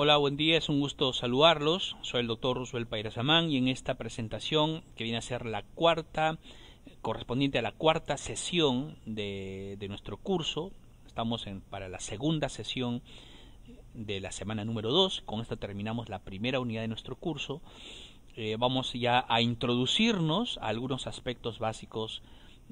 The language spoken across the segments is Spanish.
Hola, buen día, es un gusto saludarlos. Soy el doctor Roosevelt Pairazamán y en esta presentación, que viene a ser la cuarta, correspondiente a la cuarta sesión de nuestro curso, estamos para la segunda sesión de la semana número 2, con esto terminamos la primera unidad de nuestro curso. Vamos ya a introducirnos a algunos aspectos básicos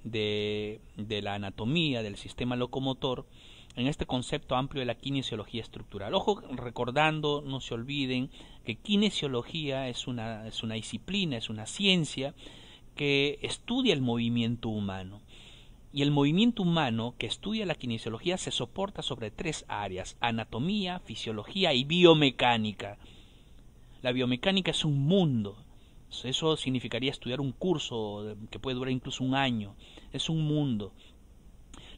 de la anatomía del sistema locomotor en este concepto amplio de la kinesiología estructural. Ojo, recordando, no se olviden que kinesiología es una disciplina, es una ciencia que estudia el movimiento humano. Y el movimiento humano que estudia la kinesiología se soporta sobre tres áreas: anatomía, fisiología y biomecánica. La biomecánica es un mundo. Eso significaría estudiar un curso que puede durar incluso un año. Es un mundo.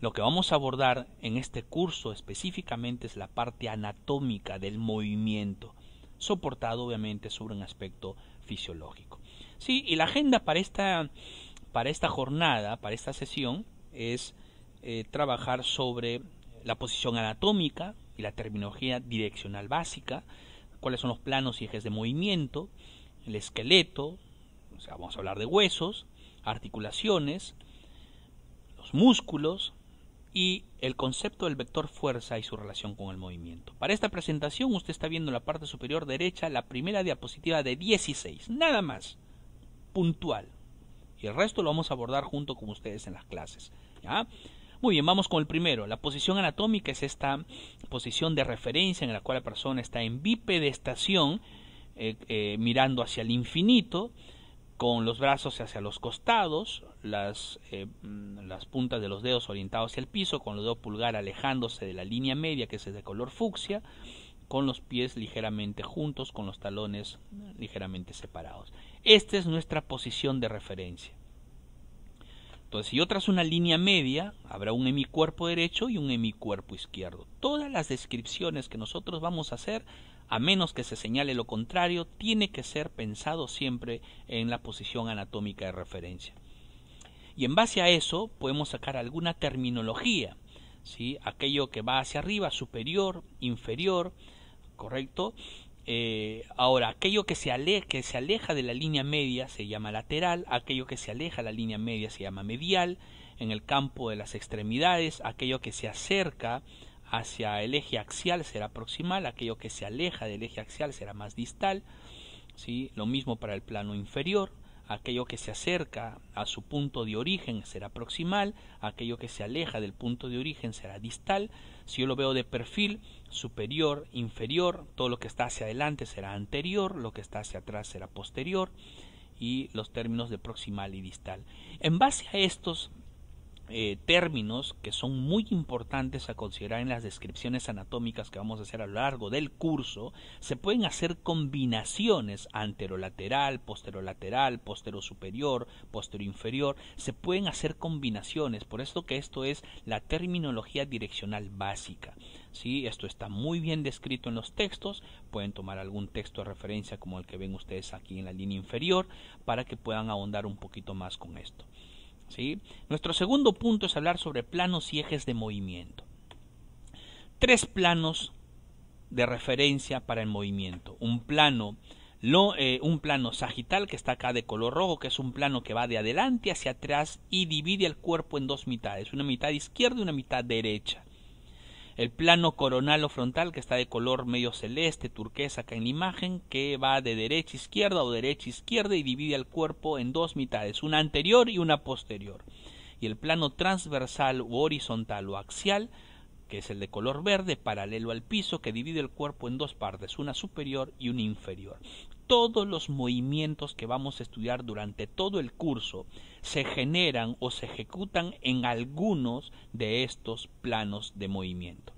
Lo que vamos a abordar en este curso específicamente es la parte anatómica del movimiento, soportado obviamente sobre un aspecto fisiológico. Sí, y la agenda para esta jornada, para esta sesión, es trabajar sobre la posición anatómica y la terminología direccional básica, cuáles son los planos y ejes de movimiento, el esqueleto, o sea, vamos a hablar de huesos, articulaciones, los músculos y el concepto del vector fuerza y su relación con el movimiento. Para esta presentación usted está viendo en la parte superior derecha la primera diapositiva de 16, nada más, puntual. Y el resto lo vamos a abordar junto con ustedes en las clases. ¿Ya? Muy bien, vamos con el primero. La posición anatómica es esta posición de referencia en la cual la persona está en bipedestación, mirando hacia el infinito, con los brazos hacia los costados, las puntas de los dedos orientados hacia el piso, con los dedos pulgar alejándose de la línea media, que es de color fucsia, con los pies ligeramente juntos, con los talones ligeramente separados. Esta es nuestra posición de referencia. Entonces, si yo trazo una línea media, habrá un hemicuerpo derecho y un hemicuerpo izquierdo. Todas las descripciones que nosotros vamos a hacer, a menos que se señale lo contrario, tiene que ser pensado siempre en la posición anatómica de referencia. Y en base a eso podemos sacar alguna terminología, ¿sí? Aquello que va hacia arriba, superior, inferior, ¿correcto? Ahora, aquello que se aleja de la línea media se llama lateral, aquello que se aleja de la línea media se llama medial. En el campo de las extremidades, aquello que se acerca hacia el eje axial será proximal, aquello que se aleja del eje axial será más distal, ¿sí? Lo mismo para el plano inferior, aquello que se acerca a su punto de origen será proximal, aquello que se aleja del punto de origen será distal. Si yo lo veo de perfil, superior, inferior, todo lo que está hacia adelante será anterior, lo que está hacia atrás será posterior, y los términos de proximal y distal. En base a estos términos que son muy importantes a considerar en las descripciones anatómicas que vamos a hacer a lo largo del curso, se pueden hacer combinaciones anterolateral, posterolateral, posterosuperior, posteroinferior, se pueden hacer combinaciones, por esto que esto es la terminología direccional básica. ¿Sí? Esto está muy bien descrito en los textos, pueden tomar algún texto de referencia como el que ven ustedes aquí en la línea inferior para que puedan ahondar un poquito más con esto. ¿Sí? Nuestro segundo punto es hablar sobre planos y ejes de movimiento. Tres planos de referencia para el movimiento. Un plano sagital, que está acá de color rojo, que es un plano que va de adelante hacia atrás y divide el cuerpo en dos mitades, una mitad izquierda y una mitad derecha. El plano coronal o frontal, que está de color medio celeste, turquesa acá en la imagen, que va de derecha a izquierda o derecha a izquierda y divide el cuerpo en dos mitades, una anterior y una posterior. Y el plano transversal u horizontal o axial, que es el de color verde, paralelo al piso, que divide el cuerpo en dos partes, una superior y una inferior. Todos los movimientos que vamos a estudiar durante todo el curso se generan o se ejecutan en algunos de estos planos de movimiento.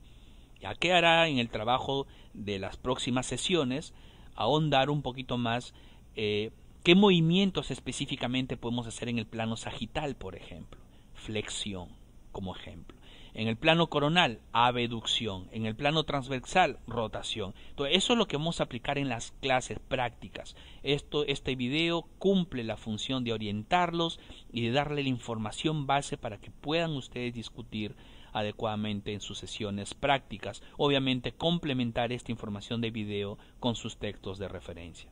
Ya quedará en el trabajo de las próximas sesiones ahondar un poquito más qué movimientos específicamente podemos hacer en el plano sagital, por ejemplo. Flexión, como ejemplo. En el plano coronal, abducción. En el plano transversal, rotación. Entonces, eso es lo que vamos a aplicar en las clases prácticas. Este video cumple la función de orientarlos y de darle la información base para que puedan ustedes discutir adecuadamente en sus sesiones prácticas. Obviamente complementar esta información de video con sus textos de referencia.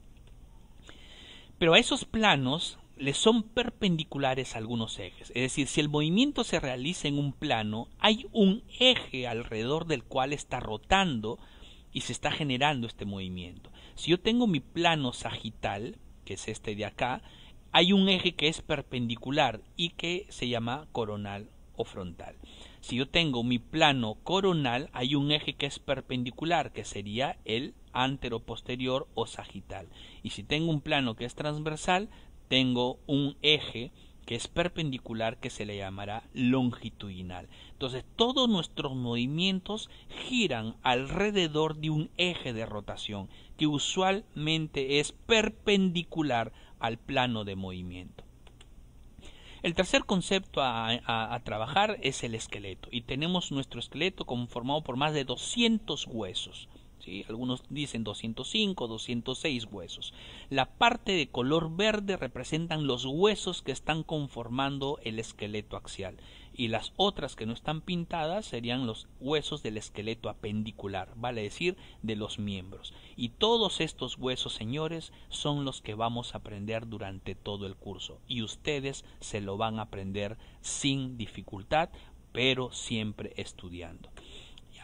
Pero a esos planos les son perpendiculares algunos ejes. Es decir, si el movimiento se realiza en un plano, hay un eje alrededor del cual está rotando y se está generando este movimiento. Si yo tengo mi plano sagital, que es este de acá, hay un eje que es perpendicular y que se llama coronal o frontal. Si yo tengo mi plano coronal, hay un eje que es perpendicular, que sería el antero-posterior o sagital. Y si tengo un plano que es transversal, tengo un eje que es perpendicular, que se le llamará longitudinal. Entonces, todos nuestros movimientos giran alrededor de un eje de rotación, que usualmente es perpendicular al plano de movimiento. El tercer concepto a trabajar es el esqueleto, y tenemos nuestro esqueleto conformado por más de 200 huesos. ¿Sí? Algunos dicen 205, 206 huesos. La parte de color verde representan los huesos que están conformando el esqueleto axial, y las otras que no están pintadas serían los huesos del esqueleto apendicular, vale decir, de los miembros. Y todos estos huesos, señores, son los que vamos a aprender durante todo el curso, y ustedes se lo van a aprender sin dificultad, pero siempre estudiando.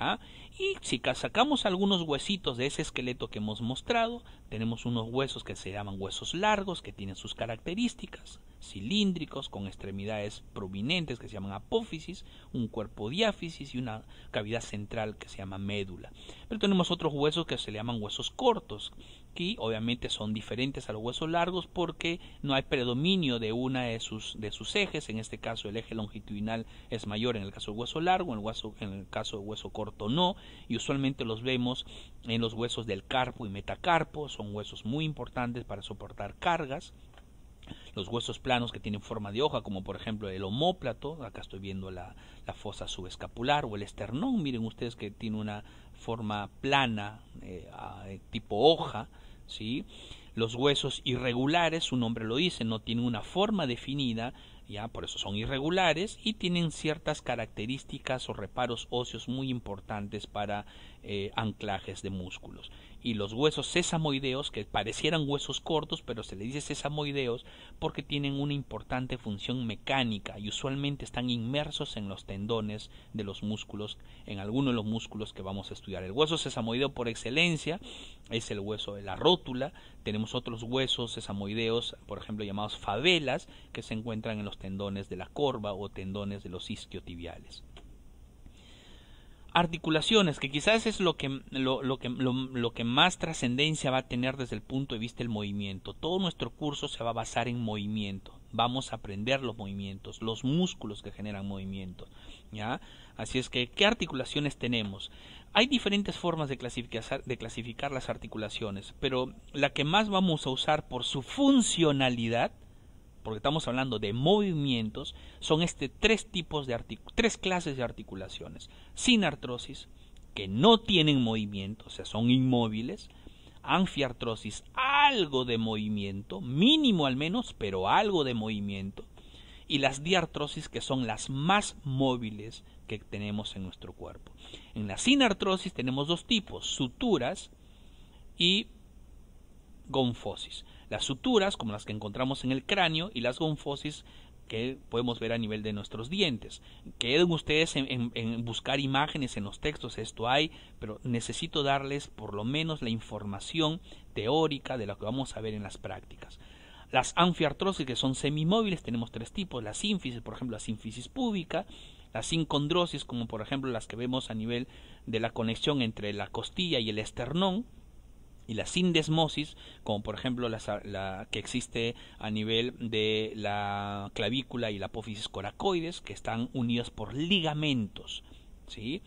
¿Ya? Y si sacamos algunos huesitos de ese esqueleto que hemos mostrado, tenemos unos huesos que se llaman huesos largos, que tienen sus características, cilíndricos, con extremidades prominentes que se llaman apófisis, un cuerpo diáfisis y una cavidad central que se llama médula. Pero tenemos otros huesos que se le llaman huesos cortos, que obviamente son diferentes a los huesos largos porque no hay predominio de una de sus ejes. En este caso el eje longitudinal es mayor en el caso del hueso largo, en el caso del hueso corto no, y usualmente los vemos en los huesos del carpo y metacarpo. Son huesos muy importantes para soportar cargas. Los huesos planos que tienen forma de hoja, como por ejemplo el omóplato, acá estoy viendo la fosa subescapular, o el esternón, miren ustedes que tiene una forma plana, tipo hoja, ¿sí? Los huesos irregulares, su nombre lo dice, no tienen una forma definida, ya por eso son irregulares, y tienen ciertas características o reparos óseos muy importantes para anclajes de músculos. Y los huesos sesamoideos, que parecieran huesos cortos, pero se les dice sesamoideos porque tienen una importante función mecánica y usualmente están inmersos en los tendones de los músculos, en algunos de los músculos que vamos a estudiar. El hueso sesamoideo por excelencia es el hueso de la rótula. Tenemos otros huesos sesamoideos, por ejemplo llamados favelas, que se encuentran en los tendones de la corva o tendones de los isquiotibiales. Articulaciones, que quizás es lo que más trascendencia va a tener desde el punto de vista del movimiento. Todo nuestro curso se va a basar en movimiento. Vamos a aprender los movimientos, los músculos que generan movimiento, ¿ya? Así es que, ¿qué articulaciones tenemos? Hay diferentes formas de clasificar las articulaciones, pero la que más vamos a usar por su funcionalidad, porque estamos hablando de movimientos, son tres clases de articulaciones: sin artrosis, que no tienen movimiento, o sea, son inmóviles; anfiartrosis, algo de movimiento, mínimo al menos, pero algo de movimiento; y las diartrosis, que son las más móviles que tenemos en nuestro cuerpo. En la sinartrosis tenemos dos tipos: suturas y gonfosis. Las suturas, como las que encontramos en el cráneo, y las gonfosis, que podemos ver a nivel de nuestros dientes. Queden ustedes en buscar imágenes en los textos, esto hay, pero necesito darles por lo menos la información teórica de lo que vamos a ver en las prácticas. Las anfiartrosis, que son semimóviles, tenemos tres tipos: la sínfisis, por ejemplo, la sínfisis púbica; la sincondrosis, como por ejemplo las que vemos a nivel de la conexión entre la costilla y el esternón; y la sindesmosis, como por ejemplo la que existe a nivel de la clavícula y la apófisis coracoides, que están unidas por ligamentos, ¿sí?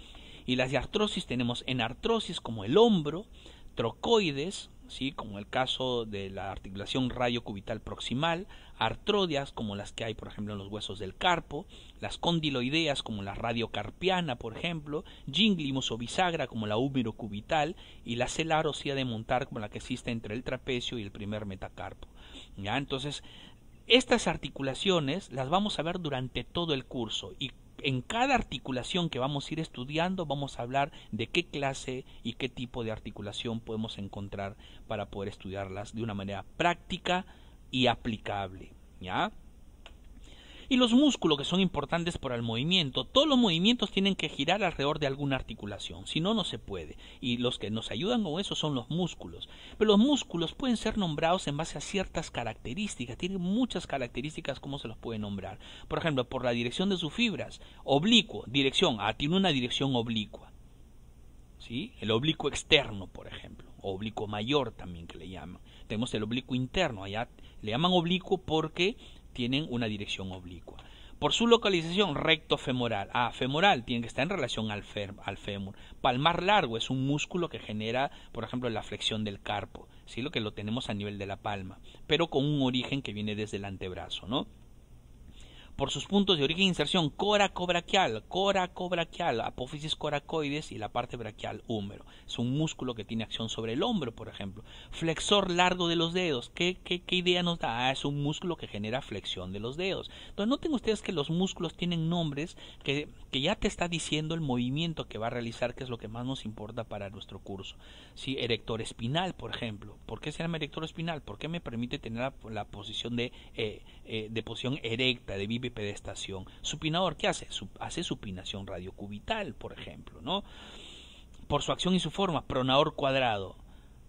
Y las diartrosis tenemos enartrosis, como el hombro; trocoides, ¿sí?, como el caso de la articulación radiocubital proximal; artrodias, como las que hay por ejemplo en los huesos del carpo; las condiloideas, como la radiocarpiana por ejemplo; ginglimus o bisagra, como la húmerocubital; y la celar o silla de montar, como la que existe entre el trapecio y el primer metacarpo. ¿Ya? Entonces, estas articulaciones las vamos a ver durante todo el curso, y en cada articulación que vamos a ir estudiando vamos a hablar de qué clase y qué tipo de articulación podemos encontrar para poder estudiarlas de una manera práctica y aplicable, ¿ya? Y los músculos que son importantes para el movimiento, todos los movimientos tienen que girar alrededor de alguna articulación, si no, no se puede. Y los que nos ayudan con eso son los músculos. Pero los músculos pueden ser nombrados en base a ciertas características, tienen muchas características como se los puede nombrar. Por ejemplo, por la dirección de sus fibras, oblicuo, dirección, tiene una dirección oblicua. ¿Sí? El oblicuo externo, por ejemplo, o oblicuo mayor también que le llaman. Tenemos el oblicuo interno, allá le llaman oblicuo porque tienen una dirección oblicua. Por su localización, recto femoral. Femoral tiene que estar en relación al fémur. Palmar largo es un músculo que genera, por ejemplo, la flexión del carpo, ¿sí? Lo que lo tenemos a nivel de la palma, pero con un origen que viene desde el antebrazo, ¿no? Por sus puntos de origen e inserción, coracobraquial, apófisis coracoides y la parte braquial húmero. Es un músculo que tiene acción sobre el hombro, por ejemplo. Flexor largo de los dedos, ¿qué idea nos da? Es un músculo que genera flexión de los dedos. Entonces noten ustedes que los músculos tienen nombres que ya te está diciendo el movimiento que va a realizar, que es lo que más nos importa para nuestro curso. ¿Sí? Erector espinal, por ejemplo. ¿Por qué se llama erector espinal? Porque me permite tener la posición de posición erecta, de bipedestación. Supinador, ¿qué hace? Hace supinación radiocubital, por ejemplo, ¿no? Por su acción y su forma, pronador cuadrado.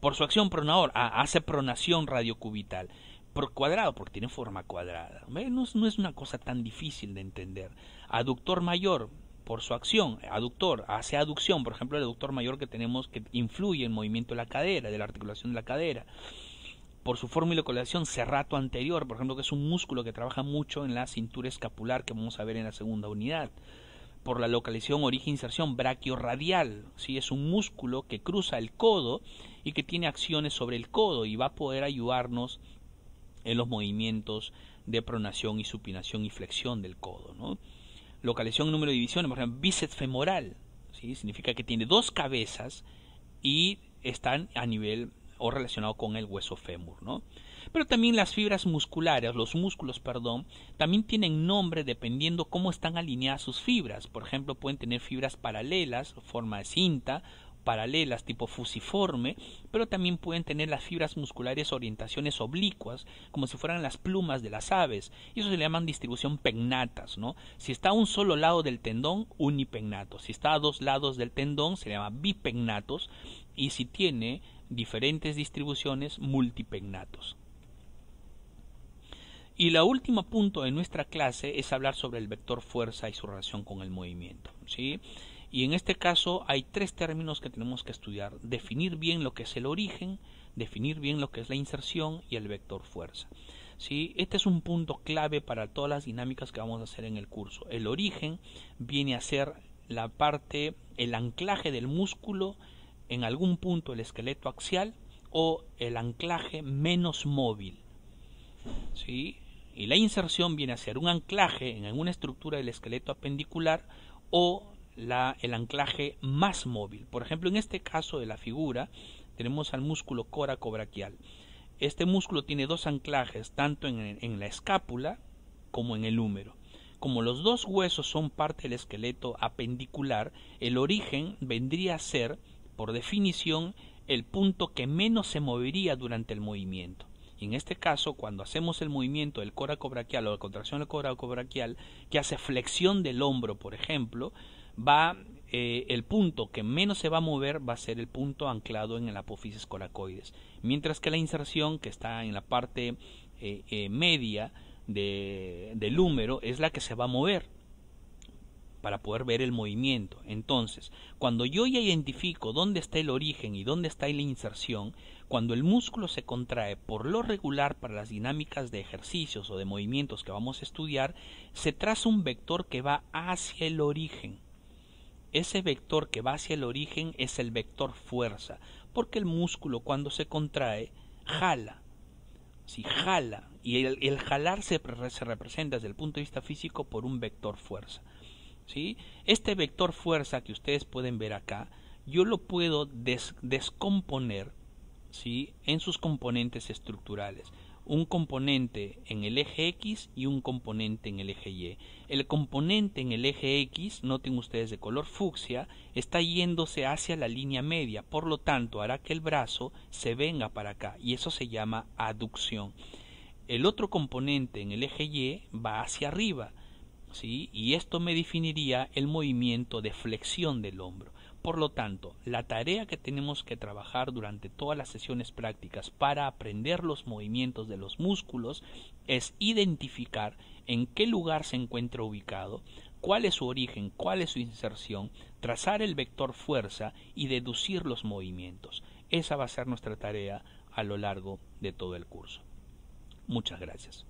Por su acción, pronador, hace pronación radiocubital. Por cuadrado, porque tiene forma cuadrada. No es una cosa tan difícil de entender. Aductor mayor, por su acción, aductor, hace aducción, por ejemplo, el aductor mayor que tenemos que influye en el movimiento de la cadera, de la articulación de la cadera. Por su forma y localización, serrato anterior, por ejemplo, que es un músculo que trabaja mucho en la cintura escapular, que vamos a ver en la segunda unidad. Por la localización, origen, inserción, braquiorradial, ¿sí? Es un músculo que cruza el codo y que tiene acciones sobre el codo y va a poder ayudarnos en los movimientos de pronación y supinación y flexión del codo, ¿no? Localización, número de divisiones, por ejemplo, bíceps femoral, ¿sí? Significa que tiene dos cabezas y están a nivel o relacionado con el hueso fémur, ¿no? Pero también las fibras musculares, los músculos, perdón, también tienen nombre dependiendo cómo están alineadas sus fibras. Por ejemplo, pueden tener fibras paralelas, forma de cinta, paralelas tipo fusiforme, pero también pueden tener las fibras musculares orientaciones oblicuas, como si fueran las plumas de las aves, y eso se le llaman distribución pegnatas, ¿no? Si está a un solo lado del tendón, unipegnato. Si está a dos lados del tendón, se llama bipegnatos, y si tiene diferentes distribuciones, multipegnatos. Y la última punto de nuestra clase es hablar sobre el vector fuerza y su relación con el movimiento, ¿sí? Y en este caso hay tres términos que tenemos que estudiar: definir bien lo que es el origen, definir bien lo que es la inserción y el vector fuerza, ¿sí? Este es un punto clave para todas las dinámicas que vamos a hacer en el curso. El origen viene a ser la parte, el anclaje del músculo en algún punto del esqueleto axial o el anclaje menos móvil, ¿sí? Y la inserción viene a ser un anclaje en alguna estructura del esqueleto apendicular o el anclaje más móvil. Por ejemplo, en este caso de la figura tenemos al músculo coracobraquial. Este músculo tiene dos anclajes, tanto en la escápula como en el húmero. Como los dos huesos son parte del esqueleto apendicular, el origen vendría a ser, por definición, el punto que menos se movería durante el movimiento. Y en este caso, cuando hacemos el movimiento del coracobraquial o la contracción del coracobraquial, que hace flexión del hombro, por ejemplo, el punto que menos se va a mover va a ser el punto anclado en el apófisis coracoides, mientras que la inserción, que está en la parte media del húmero, es la que se va a mover para poder ver el movimiento. Entonces, cuando yo ya identifico dónde está el origen y dónde está la inserción, cuando el músculo se contrae, por lo regular para las dinámicas de ejercicios o de movimientos que vamos a estudiar, se traza un vector que va hacia el origen. Ese vector que va hacia el origen es el vector fuerza, porque el músculo, cuando se contrae, jala. Si jala, y el jalar se representa desde el punto de vista físico por un vector fuerza, ¿sí? Este vector fuerza que ustedes pueden ver acá, yo lo puedo descomponer, ¿sí?, en sus componentes estructurales. un componente en el eje X y un componente en el eje Y. El componente en el eje X, noten ustedes de color fucsia, está yéndose hacia la línea media, por lo tanto hará que el brazo se venga para acá y eso se llama aducción. El otro componente en el eje Y va hacia arriba, ¿sí? Y esto me definiría el movimiento de flexión del hombro. Por lo tanto, la tarea que tenemos que trabajar durante todas las sesiones prácticas para aprender los movimientos de los músculos es identificar en qué lugar se encuentra ubicado, cuál es su origen, cuál es su inserción, trazar el vector fuerza y deducir los movimientos. Esa va a ser nuestra tarea a lo largo de todo el curso. Muchas gracias.